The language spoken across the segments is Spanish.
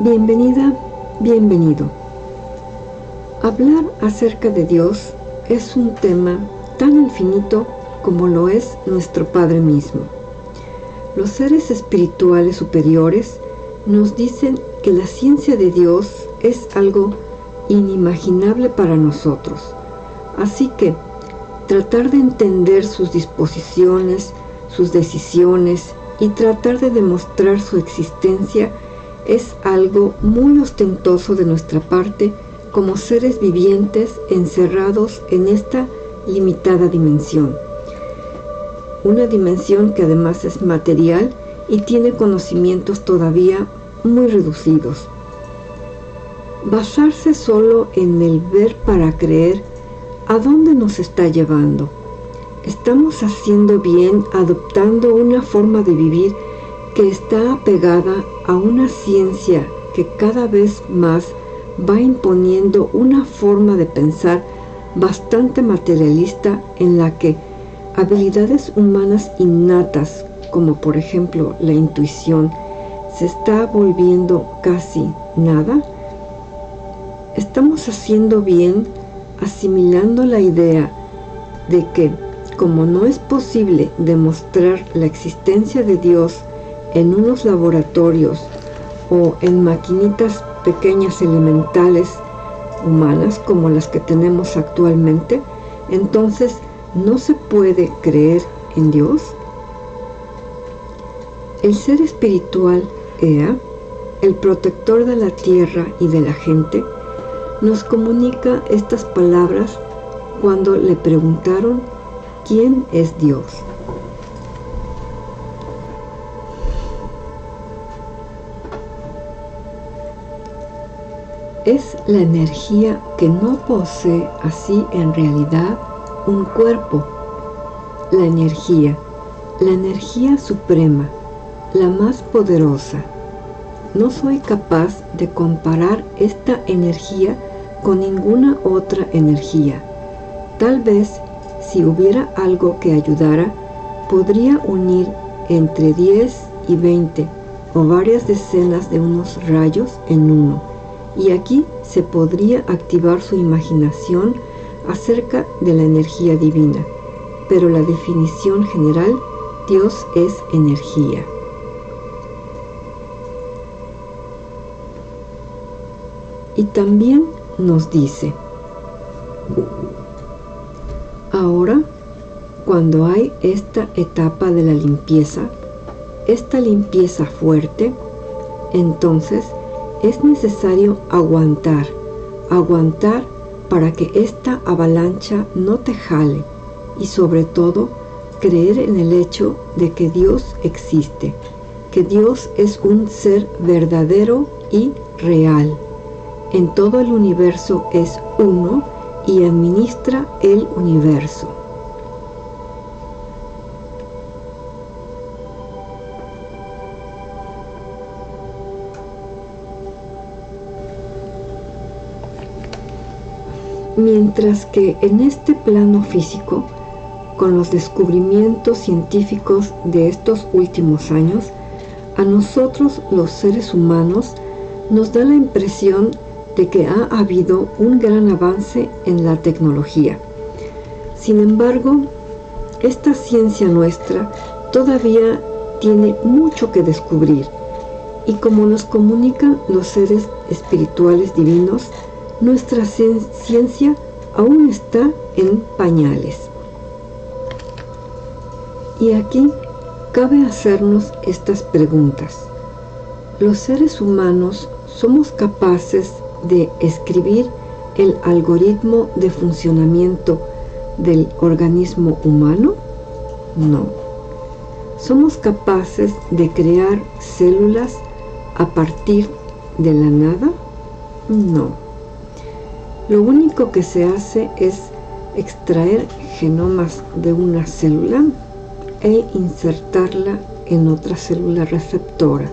Bienvenida, bienvenido. Hablar acerca de Dios es un tema tan infinito como lo es nuestro Padre mismo. Los seres espirituales superiores nos dicen que la ciencia de Dios es algo inimaginable para nosotros. Así que tratar de entender sus disposiciones, sus decisiones y tratar de demostrar su existencia es algo muy ostentoso de nuestra parte como seres vivientes encerrados en esta limitada dimensión. Una dimensión que además es material y tiene conocimientos todavía muy reducidos. Basarse solo en el ver para creer, ¿a dónde nos está llevando? ¿Estamos haciendo bien adoptando una forma de vivir que está apegada a una ciencia que cada vez más va imponiendo una forma de pensar bastante materialista en la que habilidades humanas innatas, como por ejemplo la intuición, se está volviendo casi nada? ¿Estamos haciendo bien asimilando la idea de que, como no es posible demostrar la existencia de Dios en unos laboratorios o en maquinitas pequeñas elementales humanas como las que tenemos actualmente, entonces no se puede creer en Dios? El ser espiritual Ea, el protector de la tierra y de la gente, nos comunica estas palabras cuando le preguntaron ¿quién es Dios? Es la energía que no posee así en realidad un cuerpo. La energía suprema, la más poderosa. No soy capaz de comparar esta energía con ninguna otra energía. Tal vez, si hubiera algo que ayudara, podría unir entre 10 y 20 o varias decenas de unos rayos en uno. Y aquí se podría activar su imaginación acerca de la energía divina. Pero la definición general, Dios es energía. Y también nos dice, ahora, cuando hay esta etapa de la limpieza, esta limpieza fuerte, entonces es necesario aguantar para que esta avalancha no te jale y sobre todo creer en el hecho de que Dios existe, que Dios es un ser verdadero y real. En todo el universo es uno y administra el universo. Mientras que en este plano físico, con los descubrimientos científicos de estos últimos años, a nosotros los seres humanos nos da la impresión de que ha habido un gran avance en la tecnología. Sin embargo, esta ciencia nuestra todavía tiene mucho que descubrir, y como nos comunican los seres espirituales divinos, nuestra ciencia aún está en pañales. Y aquí cabe hacernos estas preguntas. ¿Los seres humanos somos capaces de escribir el algoritmo de funcionamiento del organismo humano? No. ¿Somos capaces de crear células a partir de la nada? No. Lo único que se hace es extraer genomas de una célula e insertarla en otra célula receptora,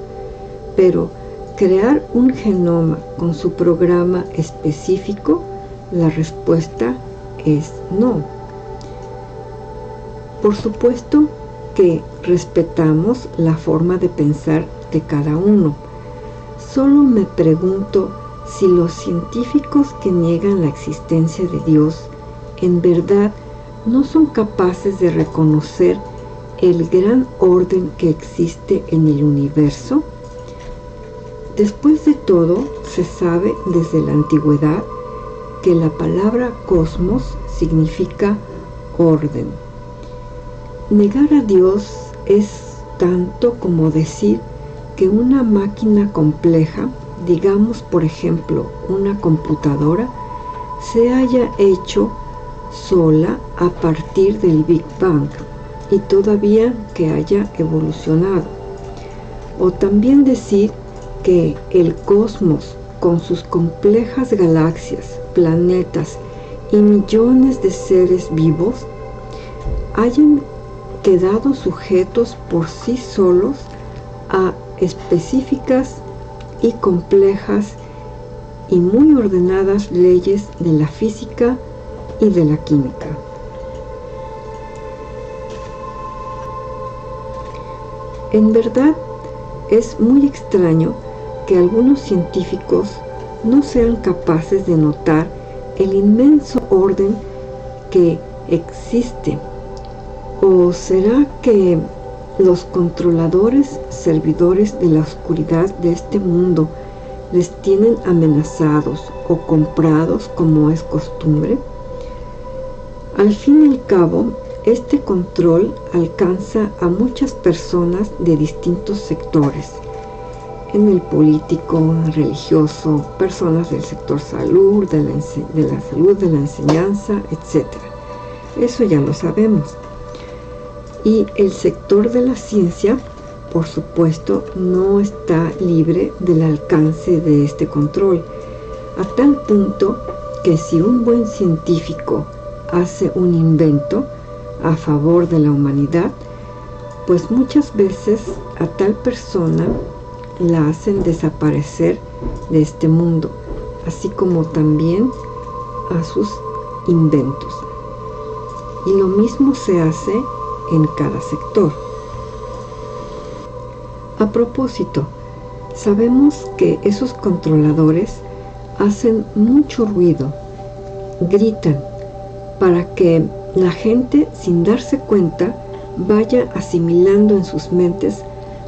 pero crear un genoma con su programa específico, la respuesta es no. Por supuesto que respetamos la forma de pensar de cada uno. solo me pregunto si los científicos que niegan la existencia de Dios en verdad no son capaces de reconocer el gran orden que existe en el universo. Después de todo, se sabe desde la antigüedad que la palabra cosmos significa orden. Negar a Dios es tanto como decir que una máquina compleja, digamos por ejemplo una computadora, se haya hecho sola a partir del Big Bang y todavía que haya evolucionado. O también decir que el cosmos, con sus complejas galaxias, planetas y millones de seres vivos, hayan quedado sujetos por sí solos a específicas y complejas y muy ordenadas leyes de la física y de la química. En verdad, es muy extraño que algunos científicos no sean capaces de notar el inmenso orden que existe. ¿O será que los controladores, servidores de la oscuridad de este mundo, les tienen amenazados o comprados como es costumbre? Al fin y al cabo, este control alcanza a muchas personas de distintos sectores, en el político, religioso, personas del sector salud, de la salud, de la enseñanza, etc. Eso ya lo sabemos. Y el sector de la ciencia, por supuesto, no está libre del alcance de este control, a tal punto que si un buen científico hace un invento a favor de la humanidad, pues muchas veces a tal persona la hacen desaparecer de este mundo, así como también a sus inventos. Y lo mismo se hace en cada sector. A propósito, sabemos que esos controladores hacen mucho ruido, gritan, para que la gente, sin darse cuenta, vaya asimilando en sus mentes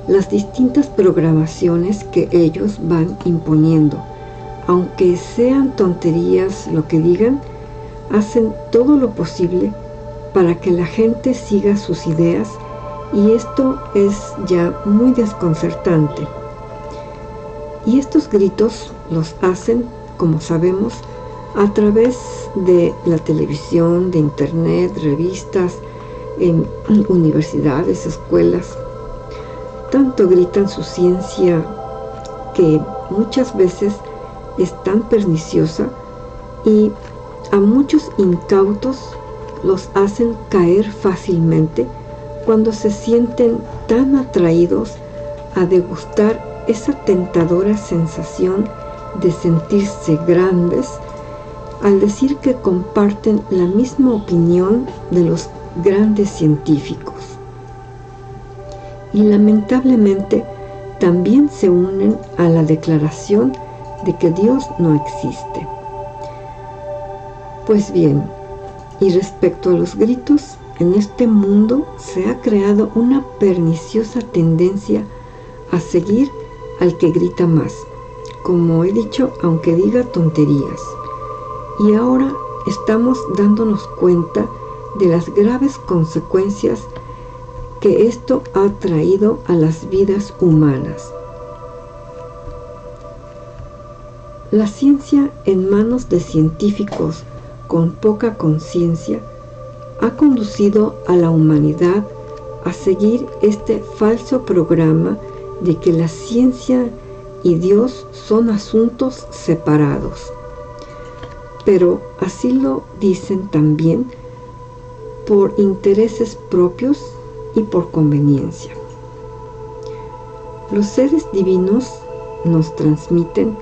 las distintas programaciones que ellos van imponiendo. Aunque sean tonterías lo que digan, hacen todo lo posible para que la gente siga sus ideas, y esto es ya muy desconcertante. Y estos gritos los hacen, como sabemos, a través de la televisión, de internet, revistas, en universidades, escuelas. Tanto gritan su ciencia que muchas veces es tan perniciosa, y a muchos incautos los hacen caer fácilmente cuando se sienten tan atraídos a degustar esa tentadora sensación de sentirse grandes al decir que comparten la misma opinión de los grandes científicos. Y lamentablemente también se unen a la declaración de que Dios no existe. Pues bien, y respecto a los gritos, en este mundo se ha creado una perniciosa tendencia a seguir al que grita más, como he dicho, aunque diga tonterías. Y ahora estamos dándonos cuenta de las graves consecuencias que esto ha traído a las vidas humanas. La ciencia en manos de científicos con poca conciencia ha conducido a la humanidad a seguir este falso programa de que la ciencia y Dios son asuntos separados. Pero así lo dicen también por intereses propios y por conveniencia. Los seres divinos nos transmiten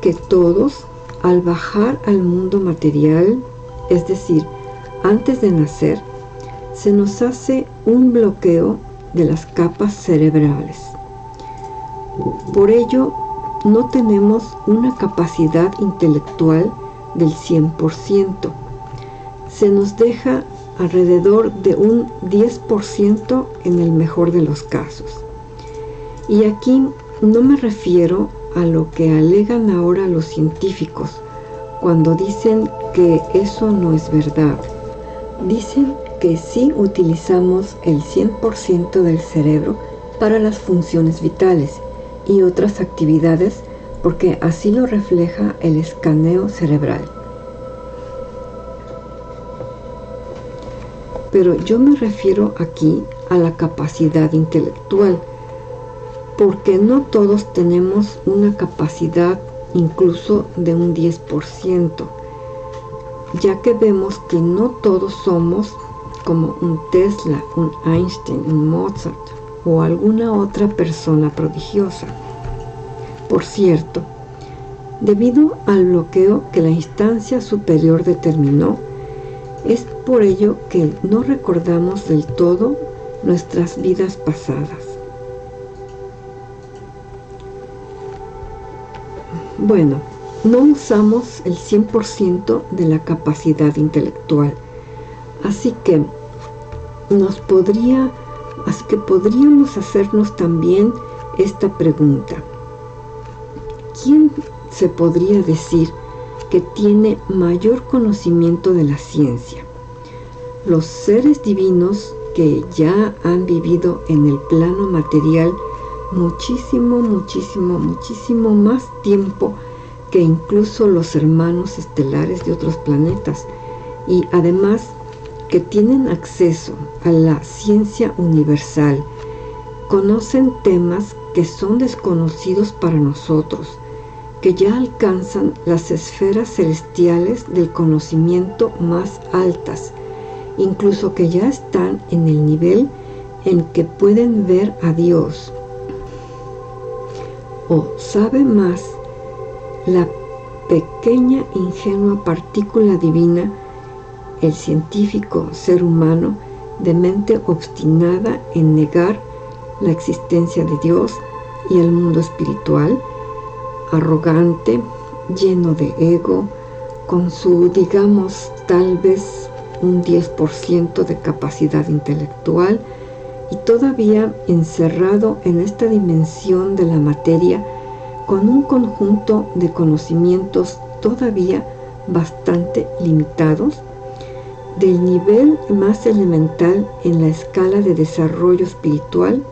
que todos, al bajar al mundo material, es decir, antes de nacer, se nos hace un bloqueo de las capas cerebrales. Por ello, no tenemos una capacidad intelectual del 100%. Se nos deja alrededor de un 10% en el mejor de los casos. Y aquí no me refiero a lo que alegan ahora los científicos cuando dicen que eso no es verdad. Dicen que sí utilizamos el 100% del cerebro para las funciones vitales y otras actividades porque así lo refleja el escaneo cerebral. Pero yo me refiero aquí a la capacidad intelectual, porque no todos tenemos una capacidad incluso de un 10%, ya que vemos que no todos somos como un Tesla, un Einstein, un Mozart o alguna otra persona prodigiosa. Por cierto, debido al bloqueo que la instancia superior determinó, es por ello que no recordamos del todo nuestras vidas pasadas. Bueno, no usamos el 100% de la capacidad intelectual, así que podríamos hacernos también esta pregunta. ¿Quién se podría decir que tiene mayor conocimiento de la ciencia? ¿Los seres divinos que ya han vivido en el plano material muchísimo más tiempo que incluso los hermanos estelares de otros planetas, y además que tienen acceso a la ciencia universal, conocen temas que son desconocidos para nosotros, que ya alcanzan las esferas celestiales del conocimiento más altas, incluso que ya están en el nivel en que pueden ver a Dios? ¿O sabe más la pequeña ingenua partícula divina, el científico ser humano de mente obstinada en negar la existencia de Dios y el mundo espiritual, arrogante, lleno de ego, con su, digamos, tal vez un 10% de capacidad intelectual y todavía encerrado en esta dimensión de la materia con un conjunto de conocimientos todavía bastante limitados, del nivel más elemental en la escala de desarrollo espiritual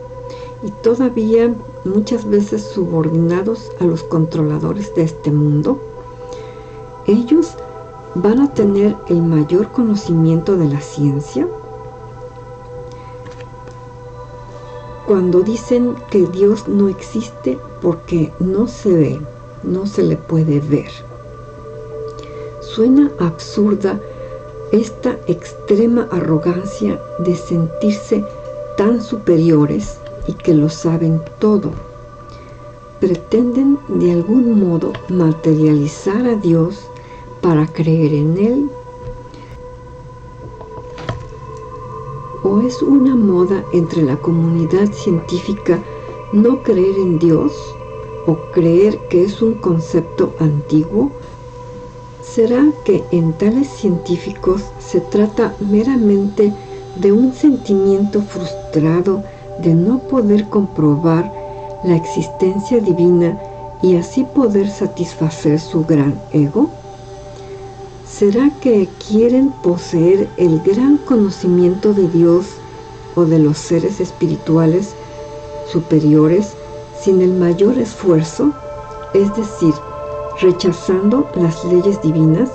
y todavía muchas veces subordinados a los controladores de este mundo? ¿Ellos van a tener el mayor conocimiento de la ciencia? Cuando dicen que Dios no existe porque no se ve, no se le puede ver. Suena absurda esta extrema arrogancia de sentirse tan superiores y que lo saben todo. Pretenden de algún modo materializar a Dios para creer en Él. ¿O es una moda entre la comunidad científica no creer en Dios o creer que es un concepto antiguo? ¿Será que en tales científicos se trata meramente de un sentimiento frustrado de no poder comprobar la existencia divina y así poder satisfacer su gran ego? ¿Será que quieren poseer el gran conocimiento de Dios o de los seres espirituales superiores sin el mayor esfuerzo, es decir, rechazando las leyes divinas?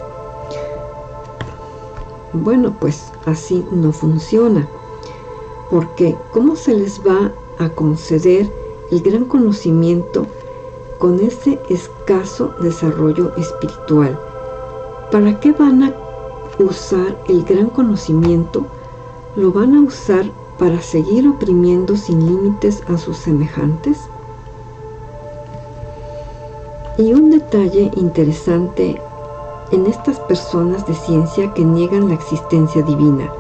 Bueno, pues así no funciona, porque ¿cómo se les va a conceder el gran conocimiento con ese escaso desarrollo espiritual? ¿Para qué van a usar el gran conocimiento? ¿Lo van a usar para seguir oprimiendo sin límites a sus semejantes? Y un detalle interesante en estas personas de ciencia que niegan la existencia divina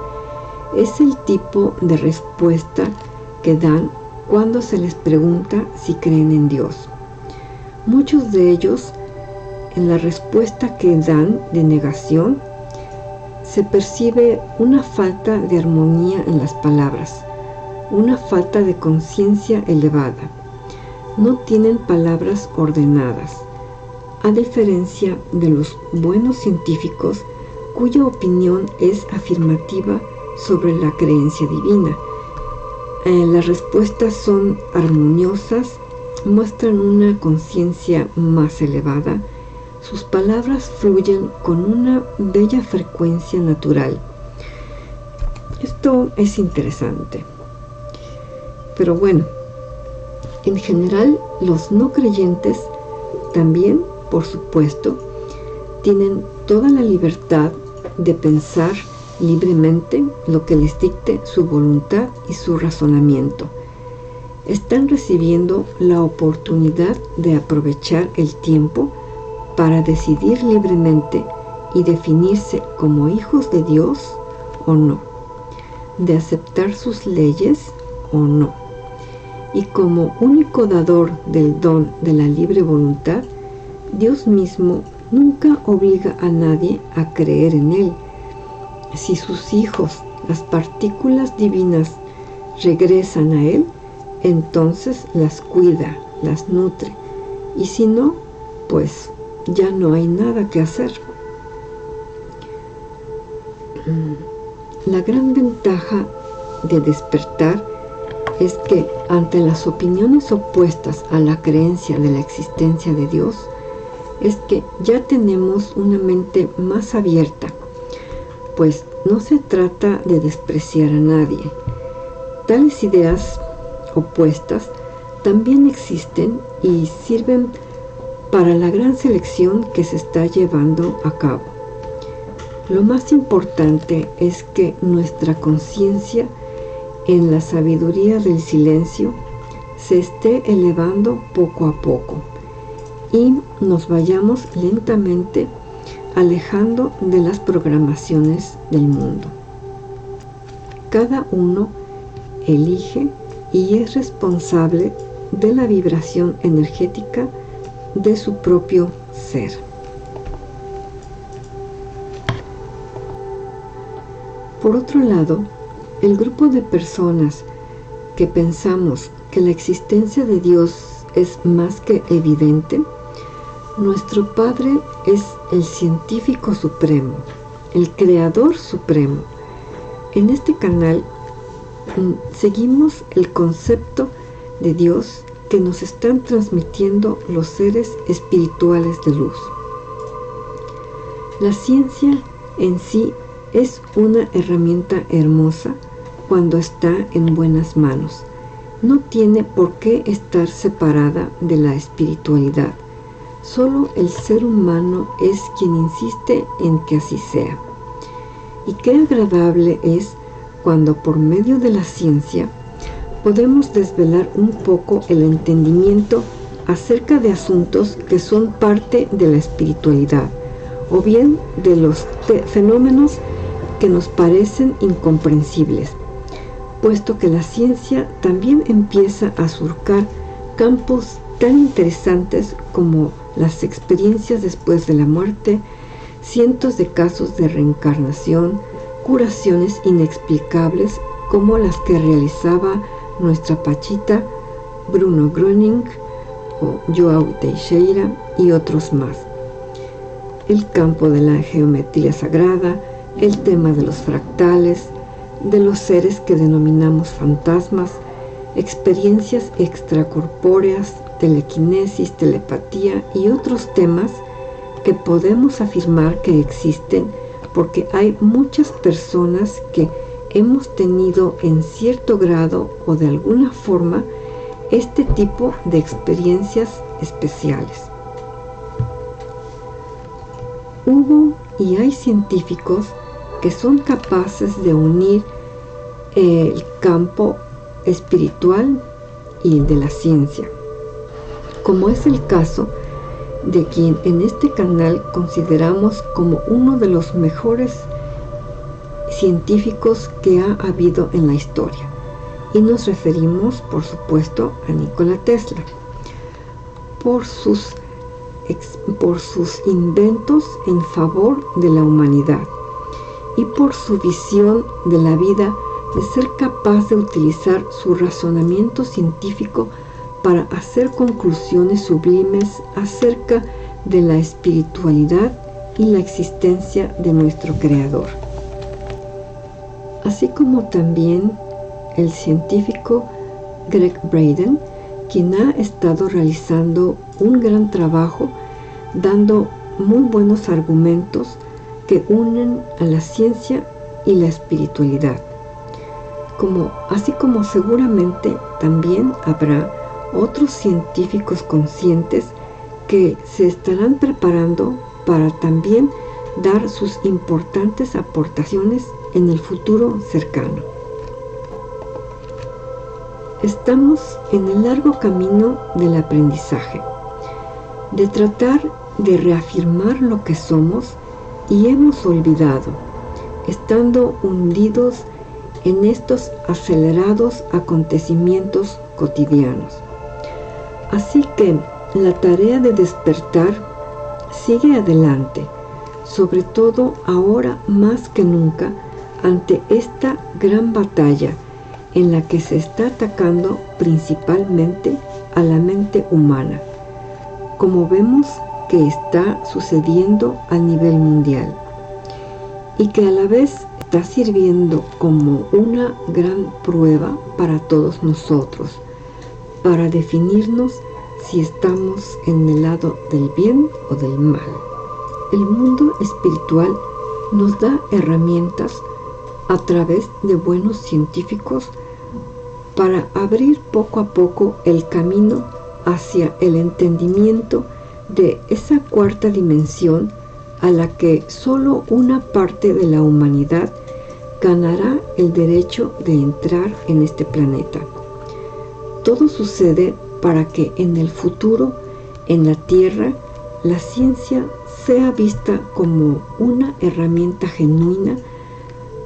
es el tipo de respuesta que dan cuando se les pregunta si creen en Dios. Muchos de ellos, en la respuesta que dan de negación, se percibe una falta de armonía en las palabras, una falta de conciencia elevada. No tienen palabras ordenadas, a diferencia de los buenos científicos cuya opinión es afirmativa sobre la creencia divina. Las respuestas son armoniosas, muestran una conciencia más elevada, sus palabras fluyen con una bella frecuencia natural. Esto es interesante. Pero bueno, en general los no creyentes también, por supuesto, tienen toda la libertad de pensar libremente lo que les dicte su voluntad y su razonamiento. Están recibiendo la oportunidad de aprovechar el tiempo para decidir libremente y definirse como hijos de Dios o no, de aceptar sus leyes o no. Y como único dador del don de la libre voluntad, Dios mismo nunca obliga a nadie a creer en Él. Si sus hijos, las partículas divinas, regresan a Él, entonces las cuida, las nutre, y si no, pues ya no hay nada que hacer. La gran ventaja de despertar es que ante las opiniones opuestas a la creencia de la existencia de Dios, es que ya tenemos una mente más abierta, pues no se trata de despreciar a nadie. Tales ideas opuestas también existen y sirven para la gran selección que se está llevando a cabo. Lo más importante es que nuestra conciencia en la sabiduría del silencio se esté elevando poco a poco y nos vayamos lentamente alejando de las programaciones del mundo. Cada uno elige y es responsable de la vibración energética de su propio ser. Por otro lado, el grupo de personas que pensamos que la existencia de Dios es más que evidente, nuestro Padre es el científico supremo, el creador supremo. En este canal seguimos el concepto de Dios que nos están transmitiendo los seres espirituales de luz. La ciencia en sí es una herramienta hermosa cuando está en buenas manos. No tiene por qué estar separada de la espiritualidad. Solo el ser humano es quien insiste en que así sea. Y qué agradable es cuando por medio de la ciencia podemos desvelar un poco el entendimiento acerca de asuntos que son parte de la espiritualidad, o bien de los fenómenos que nos parecen incomprensibles, puesto que la ciencia también empieza a surcar campos tan interesantes como las experiencias después de la muerte, cientos de casos de reencarnación, curaciones inexplicables como las que realizaba nuestra Pachita, Bruno Gröning o Joao Teixeira y otros más. El campo de la geometría sagrada, el tema de los fractales, de los seres que denominamos fantasmas, experiencias extracorpóreas, telequinesis, telepatía y otros temas que podemos afirmar que existen porque hay muchas personas que hemos tenido en cierto grado o de alguna forma este tipo de experiencias especiales. Hubo y hay científicos que son capaces de unir el campo espiritual y el de la ciencia, como es el caso de quien en este canal consideramos como uno de los mejores científicos que ha habido en la historia, y nos referimos, por supuesto, a Nikola Tesla. por sus inventos en favor de la humanidad y por su visión de la vida, de ser capaz de utilizar su razonamiento científico para hacer conclusiones sublimes acerca de la espiritualidad y la existencia de nuestro Creador. Así como también el científico Gregg Braden, quien ha estado realizando un gran trabajo dando muy buenos argumentos que unen a la ciencia y la espiritualidad. Así como seguramente también habrá otros científicos conscientes que se estarán preparando para también dar sus importantes aportaciones en el futuro cercano. Estamos en el largo camino del aprendizaje, de tratar de reafirmar lo que somos y hemos olvidado, estando hundidos en estos acelerados acontecimientos cotidianos. Así que la tarea de despertar sigue adelante, sobre todo ahora más que nunca ante esta gran batalla en la que se está atacando principalmente a la mente humana, como vemos que está sucediendo a nivel mundial, y que a la vez está sirviendo como una gran prueba para todos nosotros, para definirnos si estamos en el lado del bien o del mal. El mundo espiritual nos da herramientas a través de buenos científicos para abrir poco a poco el camino hacia el entendimiento de esa cuarta dimensión a la que solo una parte de la humanidad ganará el derecho de entrar en este planeta. Todo sucede para que en el futuro, en la Tierra, la ciencia sea vista como una herramienta genuina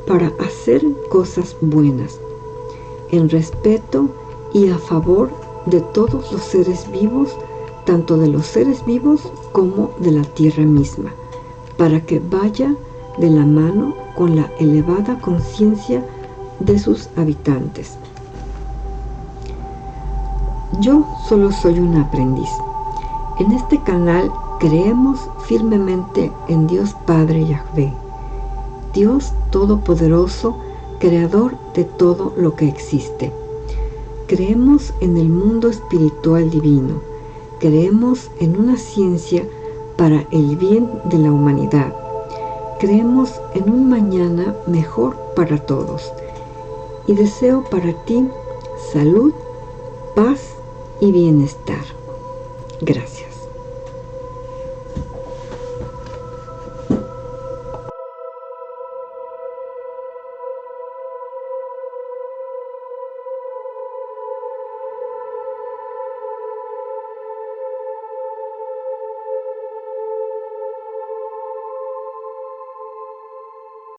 para hacer cosas buenas, en respeto y a favor de todos los seres vivos, tanto de los seres vivos como de la Tierra misma, para que vaya de la mano con la elevada conciencia de sus habitantes. Yo solo soy un aprendiz. En este canal creemos firmemente en Dios Padre Yahvé, Dios Todopoderoso, Creador de todo lo que existe. Creemos en el mundo espiritual divino. Creemos en una ciencia para el bien de la humanidad. Creemos en un mañana mejor para todos. Y deseo para ti salud, paz y bienestar. Gracias.